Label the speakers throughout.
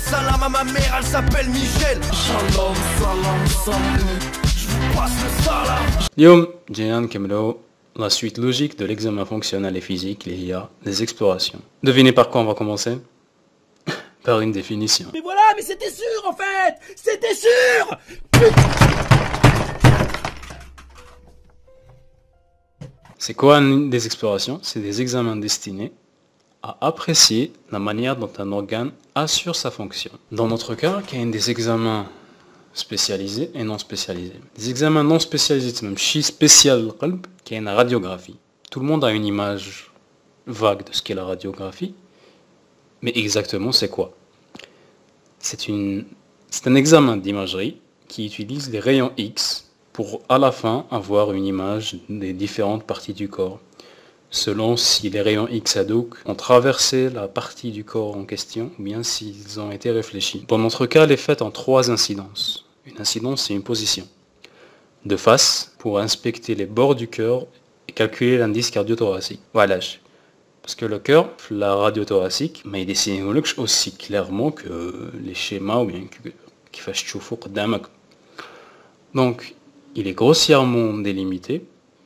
Speaker 1: salam à ma mère, elle s'appelle Michel. Shalom, salam, salam. Je vous passe le salam.
Speaker 2: اليوم جينا نكملو la suite logique de l'examen fonctionnel et physique, les explorations. Devinez par quoi on va commencer? Par une définition.
Speaker 1: Mais voilà, mais c'était sûr en fait. C'était sûr.
Speaker 2: C'est quoi des explorations? C'est des examens destinés à apprécier la manière dont un organe assure sa fonction. Dans notre cas, il y a des examens spécialisés et non spécialisés. Les examens non spécialisés, c'est même chi spécial qui est une radiographie. Tout le monde a une image vague de ce qu'est la radiographie, mais exactement c'est quoi? C'est un examen d'imagerie qui utilise les rayons X pour à la fin avoir une image des différentes parties du corps, selon si les rayons X ont traversé la partie du corps en question ou bien s'ils ont été réfléchis. Dans notre cas, elle est faite en 3 incidences. Une incidence, c'est une position. De face, pour inspecter les bords du cœur et calculer l'indice cardio-thoracique. Voilà. Parce que le cœur, la radio thoracique, mais il dessine aussi clairement que les schémas ou bien qu'il fasse chauffer قدامك. Donc, il est grossièrement délimité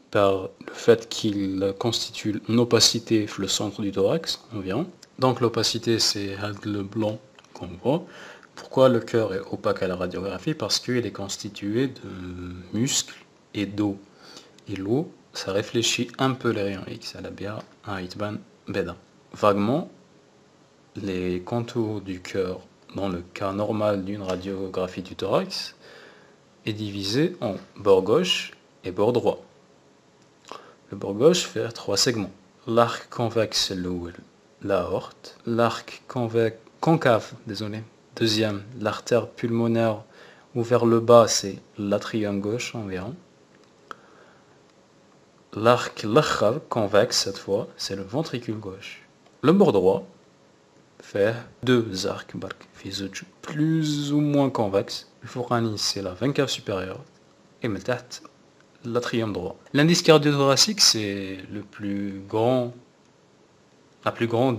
Speaker 2: par le fait qu'il constitue une opacité le centre du thorax environ. Donc l'opacité, c'est le blanc qu'on voit. Pourquoi le cœur est opaque à la radiographie? Parce qu'il est constitué de muscles et d'eau. Et l'eau, ça réfléchit un peu les rayons X à la BA, à Itban, Beda. Vaguement, les contours du cœur, dans le cas normal d'une radiographie du thorax, est divisé en bord gauche et bord droit. Le bord gauche fait 3 segments. L'arc convexe, c'est l'aorte. L'arc concave, deuxième, l'artère pulmonaire ou vers le bas, c'est l'atrium gauche environ. L'arc convexe, cette fois, c'est le ventricule gauche. Le bord droit fait 2 arcs plus ou moins convexes. Le fourani, c'est la veine cave supérieure. Et l'atrium droit. L'indice cardio-thoracique, c'est la plus grande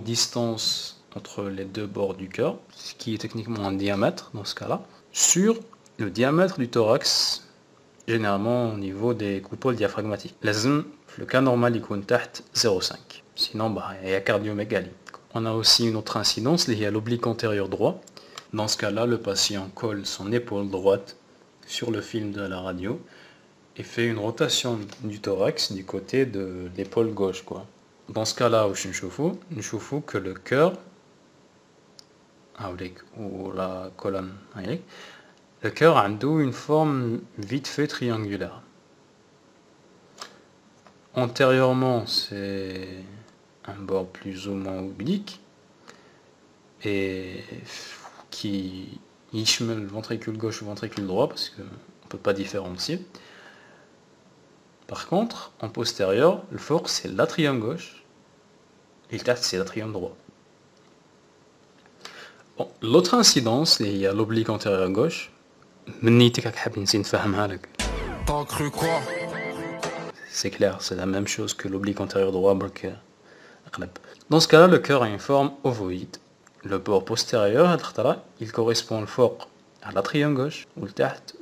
Speaker 2: distance entre les 2 bords du cœur, ce qui est techniquement un diamètre dans ce cas-là, sur le diamètre du thorax, généralement au niveau des coupoles diaphragmatiques. Le cas normal, il compte 0,5. Sinon, il y a cardiomégalie. On a aussi une autre incidence liée à l'oblique antérieur droit. Dans ce cas-là, le patient colle son épaule droite sur le film de la radio et fait une rotation du thorax du côté de l'épaule gauche, quoi. Dans ce cas-là, nous chauffons que le cœur, ou la colonne, le cœur a une forme vite fait triangulaire. Antérieurement, c'est un bord plus ou moins oblique et qui le ventricule gauche ou ventricule droit parce qu'on ne peut pas différencier. Par contre, en postérieur, le fort c'est l'atrium gauche et le c'est l'atrium droit. Bon, l'autre incidence, il y a l'oblique antérieur gauche. C'est clair, c'est la même chose que l'oblique antérieur droit. Dans ce cas-là, le cœur a une forme ovoïde. Le bord postérieur, il correspond le fort à l'atrium gauche ou le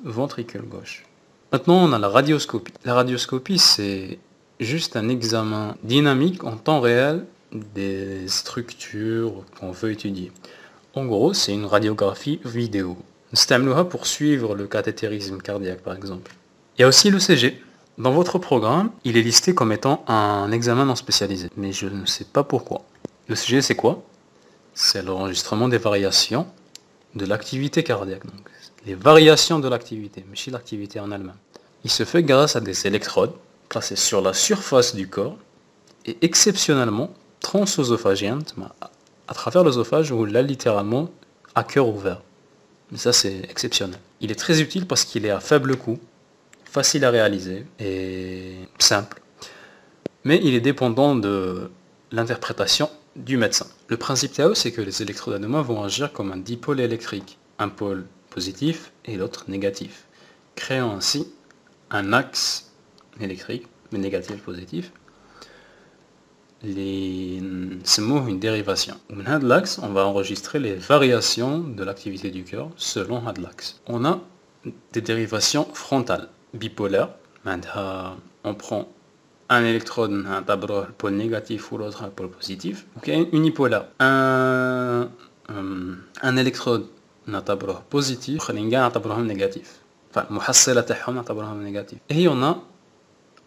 Speaker 2: ventricule gauche. Maintenant, on a la radioscopie. La radioscopie, c'est juste un examen dynamique en temps réel des structures qu'on veut étudier. En gros, c'est une radiographie vidéo. C'est pour suivre le cathétérisme cardiaque, par exemple. Il y a aussi l'ECG. Dans votre programme, il est listé comme étant un examen non spécialisé, mais je ne sais pas pourquoi. L'ECG, c'est quoi? C'est l'enregistrement des variations de l'activité cardiaque. Donc, les variations de l'activité, mais chez l'activité en elle-même. Il se fait grâce à des électrodes placées sur la surface du corps et exceptionnellement transœsophagiennes, à travers l'œsophage ou là littéralement à cœur ouvert. Mais ça c'est exceptionnel. Il est très utile parce qu'il est à faible coût, facile à réaliser et simple. Mais il est dépendant de l'interprétation du médecin. Le principe Tao, c'est que les électrodes à deux mains vont agir comme un dipôle électrique, un pôle positif et l'autre négatif, créant ainsi un axe électrique, mais négatif positif, c'est une dérivation. Dans l'axe, on va enregistrer les variations de l'activité du cœur selon l'axe. On a des dérivations frontales, bipolaires. On prend un électrode, un pôle négatif ou l'autre un pôle positif. Ok, unipolaire. Un électrode نعتبره positif, خلينا نعتبرهم négatif. Enfin, المحصلة تاعهم نعتبرهم négatif. Et on a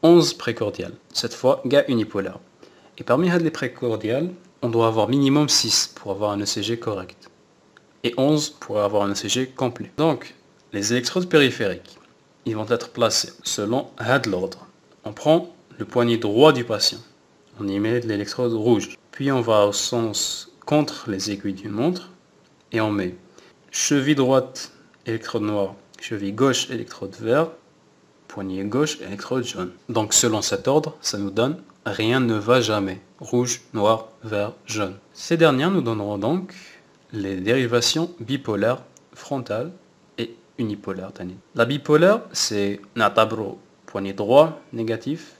Speaker 2: 11 précordiales. Cette fois, unipolaire. Et parmi les précordiales, on doit avoir minimum 6 pour avoir un ECG correct. Et 11 pour avoir un ECG complet. Donc, les électrodes périphériques, ils vont être placés selon l'ordre. On prend le poignet droit du patient. On y met l'électrode rouge. Puis on va au sens contre les aiguilles d'une montre. Et on met cheville droite, électrode noire. Cheville gauche, électrode vert. Poignet gauche, électrode jaune. Donc selon cet ordre, ça nous donne rien ne va jamais. Rouge, noir, vert, jaune. Ces dernières nous donneront donc les dérivations bipolaires, frontales et unipolaires. La bipolaire, c'est natabro, poignet droit, négatif,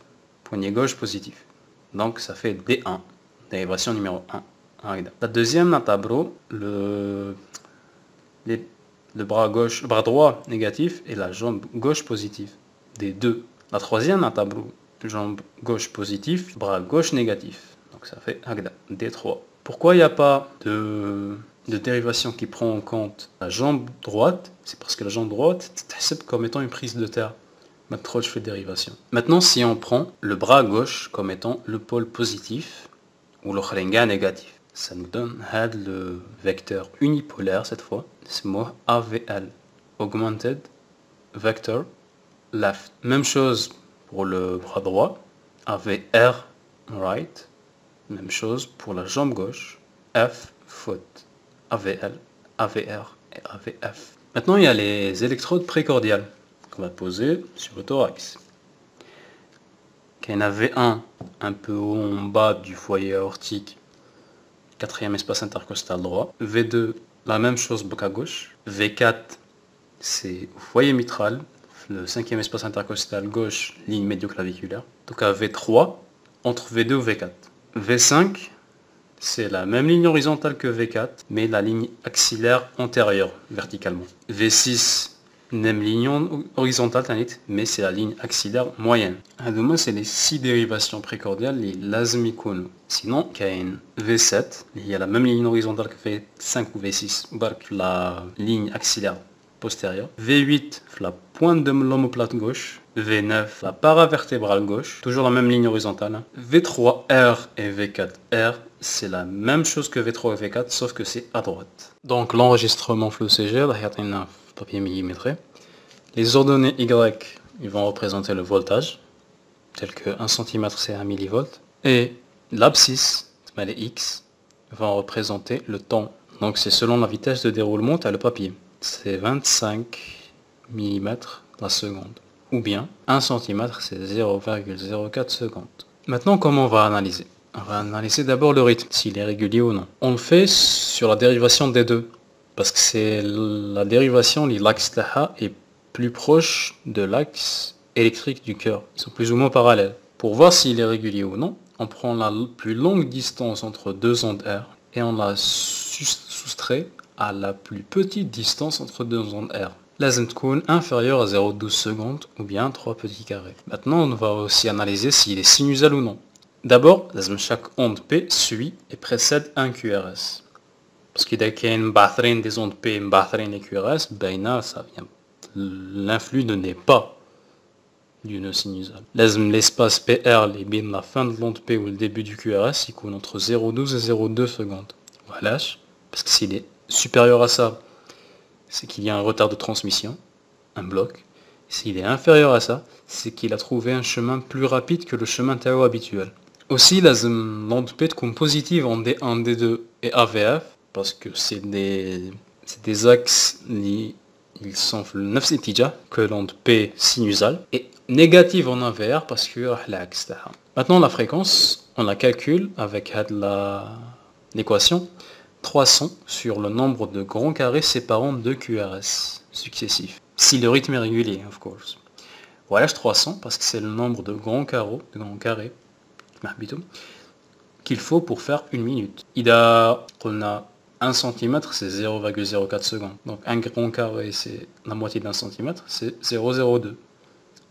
Speaker 2: poignet gauche, positif. Donc ça fait D1, dérivation numéro 1. La deuxième natabro, le bras droit négatif et la jambe gauche positive. D2. La troisième natabro, jambe gauche positif, bras gauche négatif. Donc ça fait D3. Pourquoi il n'y a pas de dérivation qui prend en compte la jambe droite? C'est parce que la jambe droite c'est comme étant une prise de terre. Maintenant je fais dérivation. Maintenant si on prend le bras gauche comme étant le pôle positif ou le khalinga négatif, ça nous donne le vecteur unipolaire cette fois. C'est mot AVL, Augmented Vector Left. Même chose pour le bras droit, AVR right. Même chose pour la jambe gauche, F foot, AVL, AVR et AVF. Maintenant il y a les électrodes précordiales qu'on va poser sur le thorax. Il y en avait un peu en bas du foyer aortique, quatrième espace intercostal droit. V2, la même chose boca gauche. V4, c'est au foyer mitral, le cinquième espace intercostal gauche, ligne médioclaviculaire. Donc à V3, entre V2 et V4. V5, c'est la même ligne horizontale que V4, mais la ligne axillaire antérieure, verticalement. V6, même ligne horizontale, mais c'est la ligne axillaire moyenne. C'est les 6 dérivations précordiales, les lazmikoun. Sinon, il y a une V7, il y a la même ligne horizontale que V5 ou V6, la ligne axillaire postérieure. V8, la pointe de l'omoplate gauche. V9, la paravertébrale gauche, toujours la même ligne horizontale. V3R et V4R, c'est la même chose que V3 et V4, sauf que c'est à droite. Donc l'enregistrement flux CG, un papier millimétré. Les ordonnées Y, ils vont représenter le voltage, tel que 1 cm c'est 1 mV. Et l'abscisse, les X, vont représenter le temps. Donc c'est selon la vitesse de déroulement à le papier. C'est 25 mm la seconde. Ou bien 1 cm c'est 0,04 secondes. Maintenant comment on va analyser? On va analyser d'abord le rythme, s'il est régulier ou non. On le fait sur la dérivation des deux. Parce que c'est la dérivation, l'axe Taha est plus proche de l'axe électrique du cœur. Ils sont plus ou moins parallèles. Pour voir s'il est régulier ou non, on prend la plus longue distance entre deux ondes R et on la soustrait à la plus petite distance entre deux ondes R. Lazim tkoun inférieur à 0,12 secondes ou bien 3 petits carrés. Maintenant, on va aussi analyser s'il est sinusal ou non. D'abord, chaque onde P suit et précède un QRS. Parce qu'il y a des ondes P et QRS, ça vient. L'influx ne naît pas du nœud sinusal. L'espace PR, la fin de l'onde P ou le début du QRS, il coule entre 0,12 et 0,2 secondes. Voilà, parce que s'il est supérieur à ça, c'est qu'il y a un retard de transmission, un bloc. S'il est inférieur à ça, c'est qu'il a trouvé un chemin plus rapide que le chemin Tao habituel. Aussi, l'onde P est positive en D1, D2 et AVF, parce que c'est des axes, ils sont le 9 étija que l'onde P sinusale, et négative en AVR parce que l'axe. Maintenant, la fréquence, on la calcule avec l'équation 300 sur le nombre de grands carrés séparant deux QRS successifs. Si le rythme est régulier, of course. Voilà 300 parce que c'est le nombre de grands carrés, qu'il faut pour faire 1 minute. إذا قلنا 1 cm c'est 0,04 secondes. Donc un grand carré c'est la moitié d'un centimètre, c'est 0,02.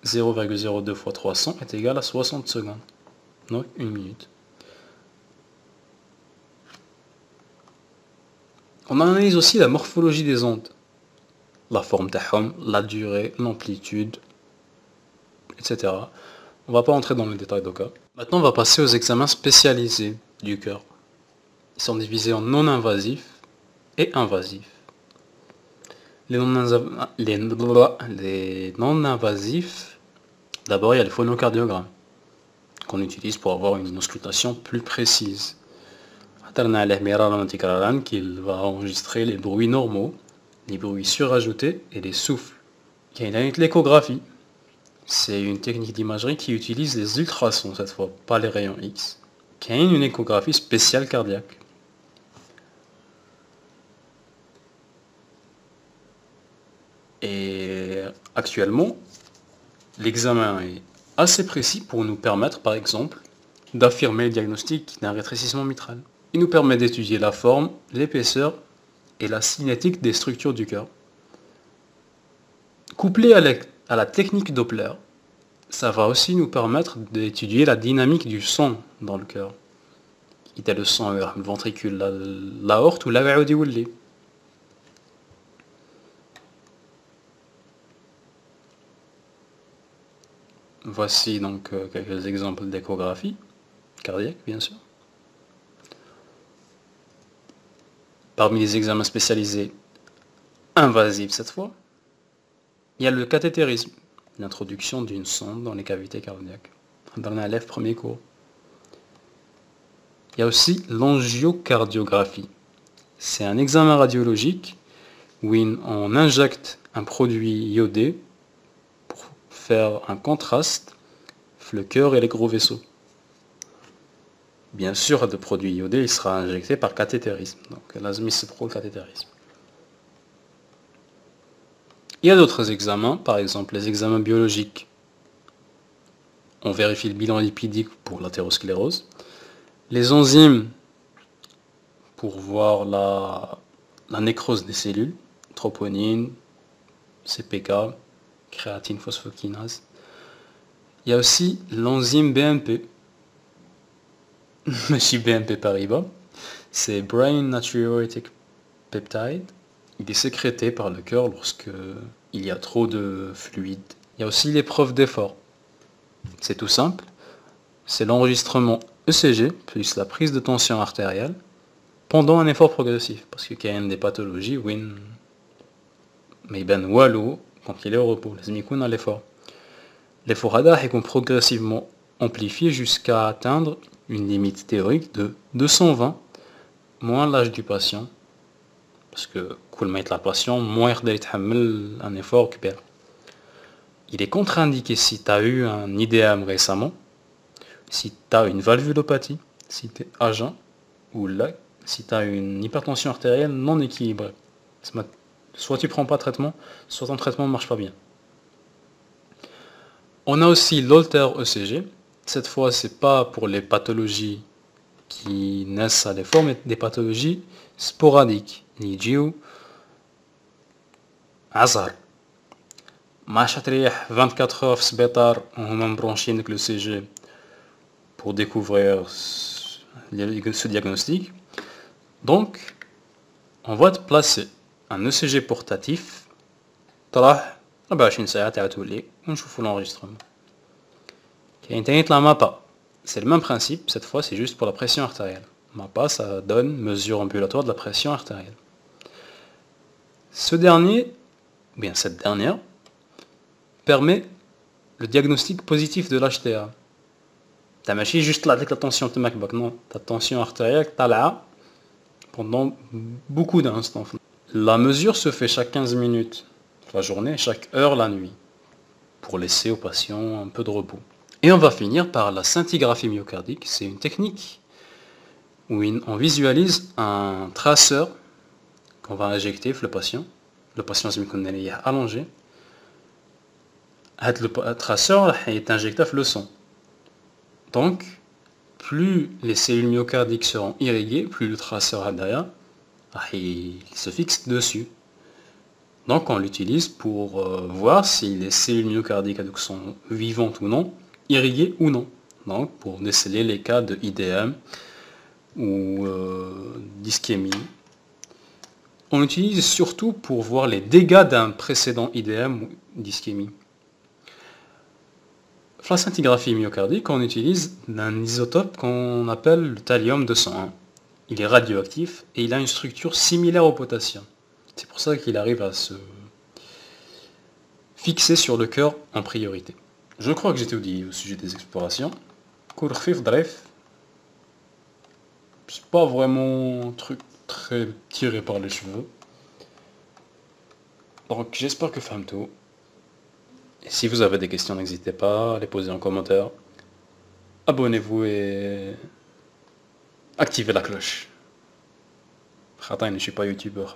Speaker 2: 0,02 fois 300 est égal à 60 secondes. Donc 1 minute. On analyse aussi la morphologie des ondes. La forme تاعهم, la durée, l'amplitude, etc. On va pas entrer dans les détails de cas. Maintenant on va passer aux examens spécialisés du cœur. Ils sont divisés en non invasifs et invasifs. Les non invasifs, d'abord il y a le phonocardiogramme qu'on utilise pour avoir une auscultation plus précise. Qu'il va enregistrer les bruits normaux, les bruits surajoutés et les souffles. Il y a l'échographie. C'est une technique d'imagerie qui utilise les ultrasons cette fois, pas les rayons X. Il y a une échographie spéciale cardiaque. Et actuellement, l'examen est assez précis pour nous permettre, par exemple, d'affirmer le diagnostic d'un rétrécissement mitral. Il nous permet d'étudier la forme, l'épaisseur et la cinétique des structures du cœur. Couplé à la technique Doppler, ça va aussi nous permettre d'étudier la dynamique du sang dans le cœur. Il y a le sang, le ventricule, l'aorte ou la. Voici donc quelques exemples d'échographie cardiaque, bien sûr. Parmi les examens spécialisés invasifs cette fois, il y a le cathétérisme, l'introduction d'une sonde dans les cavités cardiaques. Dans la lèvre premier cours. Il y a aussi l'angiocardiographie. C'est un examen radiologique où on injecte un produit iodé pour faire un contraste entre le cœur et les gros vaisseaux. Bien sûr, le produit iodé il sera injecté par cathétérisme. Donc l'azmi c'est pour le cathétérisme. Il y a d'autres examens, par exemple les examens biologiques. On vérifie le bilan lipidique pour l'athérosclérose. Les enzymes pour voir la nécrose des cellules, troponine, CPK, créatine phosphokinase. Il y a aussi l'enzyme BMP. Monsieur BMP Paribas, c'est Brain Natriuretic Peptide. Il est sécrété par le cœur lorsque il y a trop de fluide. Il y a aussi l'épreuve d'effort. C'est tout simple. C'est l'enregistrement ECG plus la prise de tension artérielle pendant un effort progressif. Parce qu'il y a des pathologies où mais ben walou quand il est au repos. Les micounes à l'effort. L'effort ADA est progressivement amplifié jusqu'à atteindre une limite théorique de 220 moins l'âge du patient. Parce que كل ما يطلع patient, moins يقدر يتحمل un effort كبير. Il est contre-indiqué si tu as eu un IDM récemment, si tu as une valvulopathie, si tu es à jeun, ou là, si tu as une hypertension artérielle non équilibrée. Soit tu prends pas de traitement, soit ton traitement ne marche pas bien. On a aussi l'Holter ECG. Cette fois, c'est pas pour les pathologies qui naissent à l'effort, mais des pathologies sporadiques. Nijio, Azar. ماش تريح 24 heures في السبيطار وهما مبرونشينك le CG pour découvrir ce diagnostic. Donc, on va te placer un ECG portatif. تروح 24 ساعة تعتولي ونشوفوا l'enregistrement. كاين تاني يطلع MAPA. C'est le même principe, cette fois c'est juste pour la pression artérielle. MAPA, ça donne mesure ambulatoire de la pression artérielle. Ce dernier, ou bien cette dernière, permet le diagnostic positif de l'HTA. T'as mâché juste là avec la tension de MacBook, non, ta tension artérielle t'as pendant beaucoup d'instants. La mesure se fait chaque 15 minutes la journée, chaque heure la nuit, pour laisser au patient un peu de repos. Et on va finir par la scintigraphie myocardique. C'est une technique où on visualise un traceur qu'on va injecter le patient. Le patient est allongé. Le traceur est injecté le sang. Donc, plus les cellules myocardiques seront irriguées, plus le traceur derrière, il se fixe dessus. Donc on l'utilise pour voir si les cellules myocardiques sont vivantes ou non, irriguées ou non. Donc pour déceler les cas de IDM ou d'ischémie. On l'utilise surtout pour voir les dégâts d'un précédent IDM ou d'ischémie. La scintigraphie myocardique, on utilise un isotope qu'on appelle le thallium-201. Il est radioactif et il a une structure similaire au potassium. C'est pour ça qu'il arrive à se fixer sur le cœur en priorité. Je crois que j'ai tout dit au sujet des explorations. Cours khfif dref. C'est pas vraiment un truc très tiré par les cheveux. Donc j'espère que femme tout. Et si vous avez des questions, n'hésitez pas à les poser en commentaire. Abonnez-vous et activez la cloche. Je ne suis pas youtubeur.